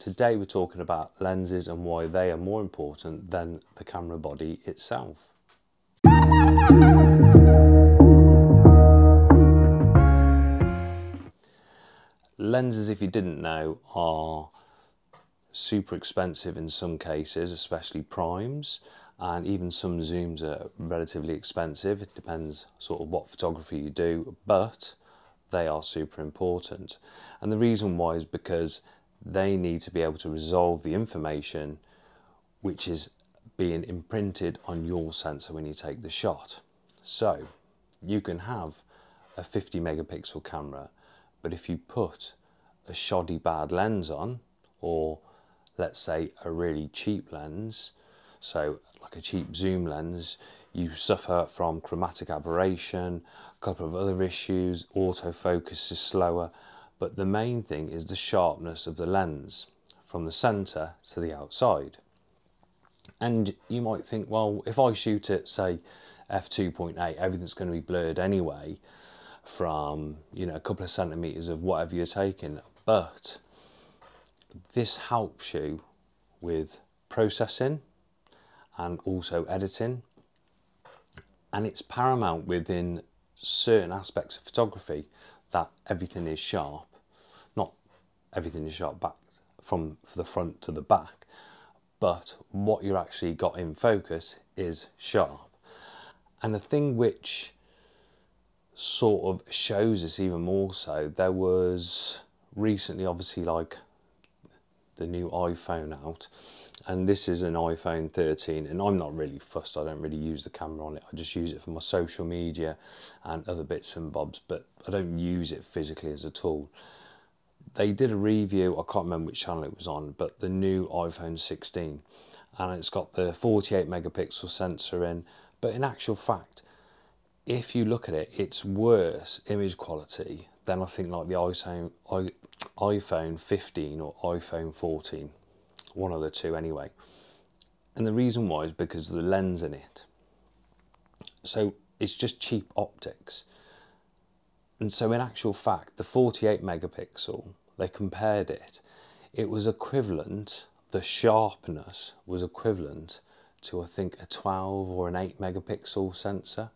Today we're talking about lenses and why they are more important than the camera body itself. Lenses, if you didn't know, are super expensive in some cases, especially primes, and even some zooms are relatively expensive. It depends sort of what photography you do, but they are super important. And the reason why is because they need to be able to resolve the information which is being imprinted on your sensor when you take the shot. So you can have a 50 megapixel camera, but if you put a shoddy bad lens on, or let's say a really cheap lens, so like a cheap zoom lens, you suffer from chromatic aberration, a couple of other issues, autofocus is slower, but the main thing is the sharpness of the lens from the center to the outside. And you might think, well, if I shoot at say f2.8, everything's going to be blurred anyway from, you know, a couple of centimeters of whatever you're taking. But this helps you with processing and also editing, and it's paramount within certain aspects of photography that everything is sharp. Not everything is sharp back from the front to the back, but what you actually got in focus is sharp. And the thing which sort of shows us even more so, there was recently obviously like the new iPhone out, and this is an iPhone 13, and I'm not really fussed, I don't really use the camera on it, I just use it for my social media and other bits and bobs, but I don't use it physically as a tool. They did a review, I can't remember which channel it was on, but the new iPhone 16, and it's got the 48 megapixel sensor in, but in actual fact, if you look at it, it's worse image quality than I think like the iPhone 15 or iPhone 14, one of the two anyway. And the reason why is because of the lens in it. So it's just cheap optics. And so in actual fact, the 48 megapixel, they compared it, it was equivalent, the sharpness was equivalent to I think a 12 or an 8 megapixel sensor.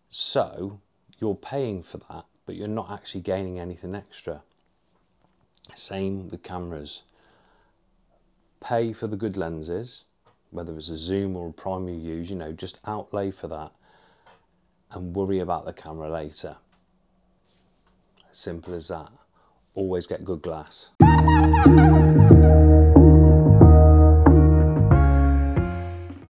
So you're paying for that, but you're not actually gaining anything extra. Same with cameras. Pay for the good lenses, whether it's a zoom or a prime you use, you know, just outlay for that and worry about the camera later. Simple as that. Always get good glass.